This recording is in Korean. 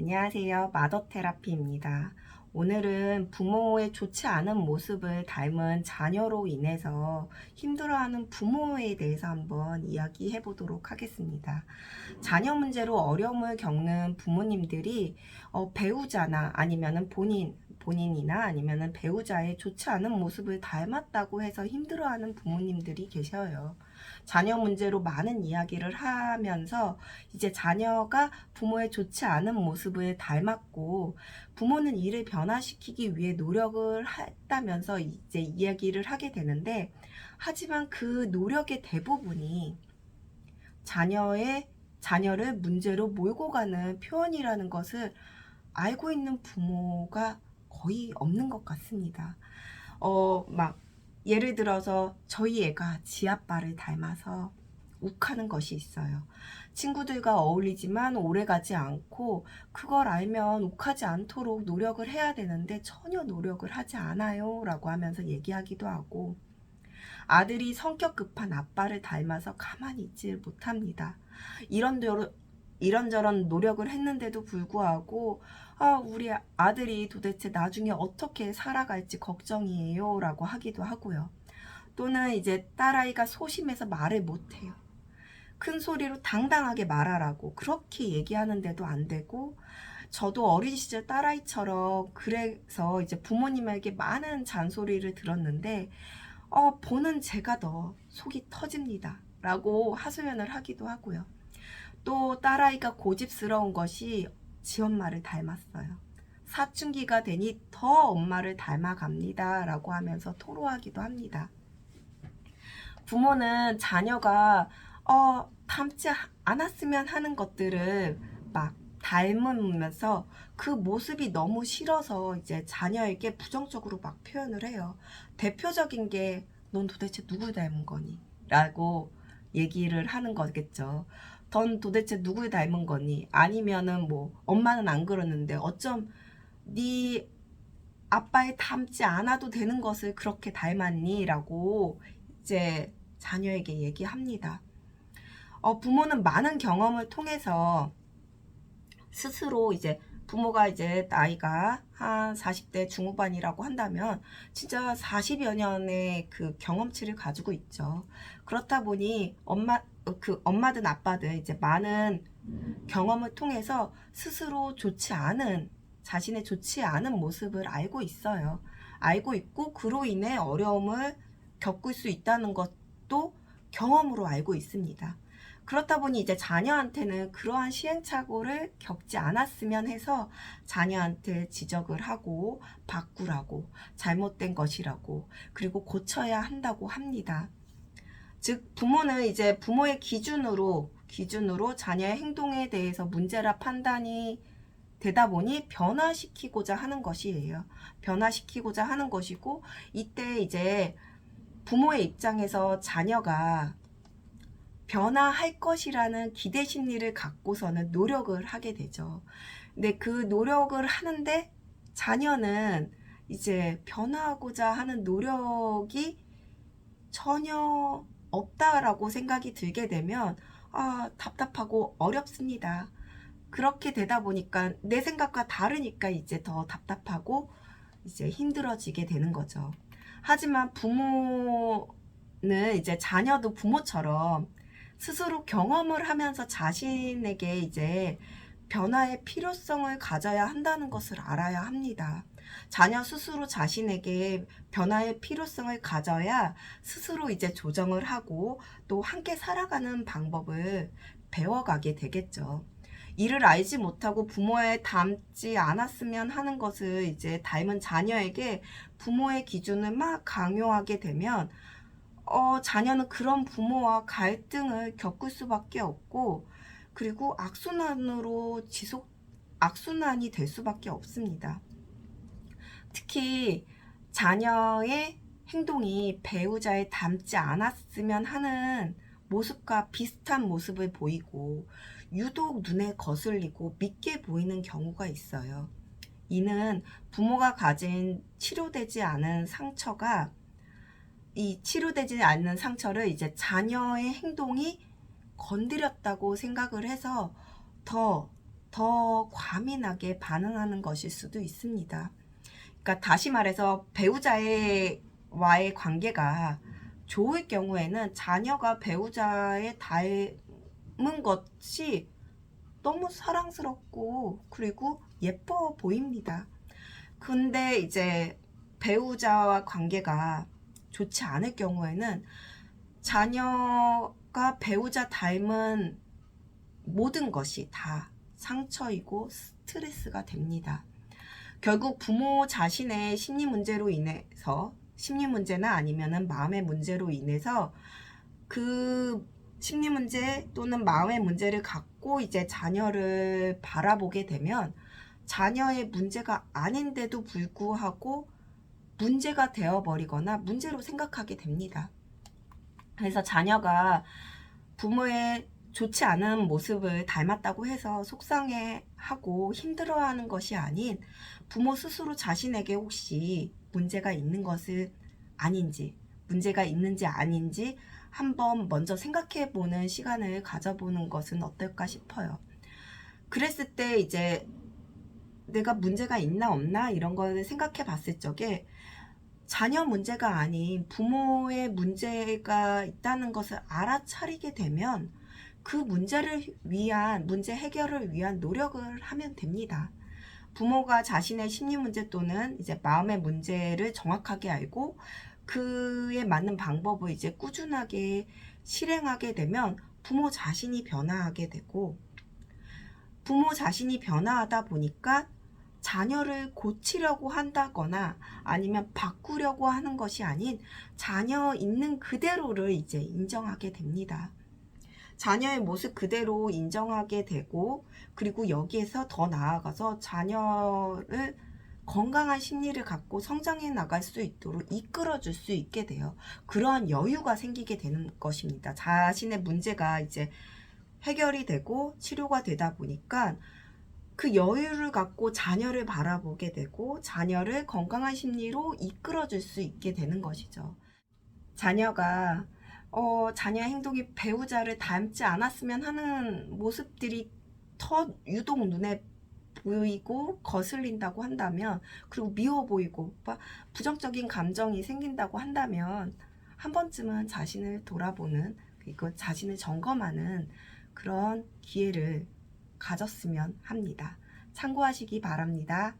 안녕하세요. 마더테라피입니다. 오늘은 부모의 좋지 않은 모습을 닮은 자녀로 인해서 힘들어하는 부모에 대해서 한번 이야기해 보도록 하겠습니다. 자녀 문제로 어려움을 겪는 부모님들이 배우자나 아니면은 본인이나 아니면은 배우자의 좋지 않은 모습을 닮았다고 해서 힘들어하는 부모님들이 계셔요. 자녀 문제로 많은 이야기를 하면서 이제 자녀가 부모의 좋지 않은 모습을 닮았고 부모는 이를 변화시키기 위해 노력을 했다면서 이제 이야기를 하게 되는데, 하지만 그 노력의 대부분이 자녀를 문제로 몰고 가는 표현이라는 것을 알고 있는 부모가 거의 없는 것 같습니다. 막 예를 들어서 저희 애가 지 아빠를 닮아서 욱하는 것이 있어요. 친구들과 어울리지만 오래가지 않고 그걸 알면 욱하지 않도록 노력을 해야 되는데 전혀 노력을 하지 않아요 라고 하면서 얘기하기도 하고, 아들이 성격 급한 아빠를 닮아서 가만히 있질 못합니다. 이런저런 노력을 했는데도 불구하고 우리 아들이 도대체 나중에 어떻게 살아갈지 걱정이에요 라고 하기도 하고요. 또는 이제 딸아이가 소심해서 말을 못해요. 큰 소리로 당당하게 말하라고 그렇게 얘기하는데도 안 되고, 저도 어린 시절 딸아이처럼 그래서 이제 부모님에게 많은 잔소리를 들었는데 보는 제가 더 속이 터집니다 라고 하소연을 하기도 하고요. 또 딸아이가 고집스러운 것이 지 엄마를 닮았어요. 사춘기가 되니 더 엄마를 닮아갑니다 라고 하면서 토로하기도 합니다. 부모는 자녀가 닮지 않았으면 하는 것들을 막 닮으면서 그 모습이 너무 싫어서 이제 자녀에게 부정적으로 막 표현을 해요. 대표적인 게 넌 도대체 누굴 닮은 거니? 라고 얘기를 하는 거겠죠. 넌 도대체 누굴 닮은 거니? 아니면은 뭐 엄마는 안 그러는데 어쩜 네 아빠에 닮지 않아도 되는 것을 그렇게 닮았니? 라고 이제 자녀에게 얘기합니다. 부모는 많은 경험을 통해서 스스로 이제 부모가 이제 나이가 한 40대 중후반이라고 한다면 진짜 40여 년의 그 경험치를 가지고 있죠. 그렇다 보니 엄마든 아빠든 이제 많은 경험을 통해서 스스로 자신의 좋지 않은 모습을 알고 있어요. 알고 있고 그로 인해 어려움을 겪을 수 있다는 것도 경험으로 알고 있습니다. 그렇다 보니 이제 자녀한테는 그러한 시행착오를 겪지 않았으면 해서 자녀한테 지적을 하고 바꾸라고, 잘못된 것이라고, 그리고 고쳐야 한다고 합니다. 즉 부모는 이제 부모의 기준으로 자녀의 행동에 대해서 문제라 판단이 되다 보니 변화시키고자 하는 것이에요. 변화시키고자 하는 것이고, 이때 이제 부모의 입장에서 자녀가 변화할 것이라는 기대 심리를 갖고서는 노력을 하게 되죠. 근데 그 노력을 하는데 자녀는 이제 변화하고자 하는 노력이 전혀 없다라고 생각이 들게 되면 답답하고 어렵습니다. 그렇게 되다 보니까 내 생각과 다르니까 이제 더 답답하고 이제 힘들어지게 되는 거죠. 하지만 부모는 이제 자녀도 부모처럼 스스로 경험을 하면서 자신에게 이제 변화의 필요성을 가져야 한다는 것을 알아야 합니다. 자녀 스스로 자신에게 변화의 필요성을 가져야 스스로 이제 조정을 하고 또 함께 살아가는 방법을 배워가게 되겠죠. 이를 알지 못하고 부모에 닮지 않았으면 하는 것을 이제 닮은 자녀에게 부모의 기준을 막 강요하게 되면 자녀는 그런 부모와 갈등을 겪을 수밖에 없고, 그리고 악순환이 될 수밖에 없습니다. 특히 자녀의 행동이 배우자에 닮지 않았으면 하는 모습과 비슷한 모습을 보이고 유독 눈에 거슬리고 믿게 보이는 경우가 있어요. 이는 부모가 가진 치료되지 않는 상처를 이제 자녀의 행동이 건드렸다고 생각을 해서 더 더 과민하게 반응하는 것일 수도 있습니다. 그러니까 다시 말해서 배우자와의 관계가 좋을 경우에는 자녀가 배우자의 닮은 것이 너무 사랑스럽고 그리고 예뻐 보입니다. 근데 이제 배우자와 관계가 좋지 않을 경우에는 자녀가 배우자 닮은 모든 것이 다 상처이고 스트레스가 됩니다. 결국 부모 자신의 심리 문제로 인해서, 심리 문제나 아니면은 마음의 문제로 인해서 그 심리 문제 또는 마음의 문제를 갖고 이제 자녀를 바라보게 되면 자녀의 문제가 아닌데도 불구하고 문제가 되어버리거나 문제로 생각하게 됩니다. 그래서 자녀가 부모의 좋지 않은 모습을 닮았다고 해서 속상해하고 힘들어하는 것이 아닌 부모 스스로 자신에게 혹시 문제가 있는 것은 아닌지, 문제가 있는지 아닌지 한번 먼저 생각해 보는 시간을 가져보는 것은 어떨까 싶어요. 그랬을 때 이제 내가 문제가 있나 없나 이런 걸 생각해 봤을 적에 자녀 문제가 아닌 부모의 문제가 있다는 것을 알아차리게 되면 그 문제를 위한, 문제 해결을 위한 노력을 하면 됩니다. 부모가 자신의 심리 문제 또는 이제 마음의 문제를 정확하게 알고 그에 맞는 방법을 이제 꾸준하게 실행하게 되면 부모 자신이 변화하게 되고, 부모 자신이 변화하다 보니까 자녀를 고치려고 한다거나 아니면 바꾸려고 하는 것이 아닌 자녀 있는 그대로를 이제 인정하게 됩니다. 자녀의 모습 그대로 인정하게 되고, 그리고 여기에서 더 나아가서 자녀를 건강한 심리를 갖고 성장해 나갈 수 있도록 이끌어 줄 수 있게 돼요. 그러한 여유가 생기게 되는 것입니다. 자신의 문제가 이제 해결이 되고 치료가 되다 보니까 그 여유를 갖고 자녀를 바라보게 되고 자녀를 건강한 심리로 이끌어 줄 수 있게 되는 것이죠. 자녀가 자녀의 행동이 배우자를 닮지 않았으면 하는 모습들이 더 유독 눈에 보이고 거슬린다고 한다면, 그리고 미워 보이고 부정적인 감정이 생긴다고 한다면 한 번쯤은 자신을 돌아보는, 그리고 자신을 점검하는 그런 기회를 가졌으면 합니다. 참고하시기 바랍니다.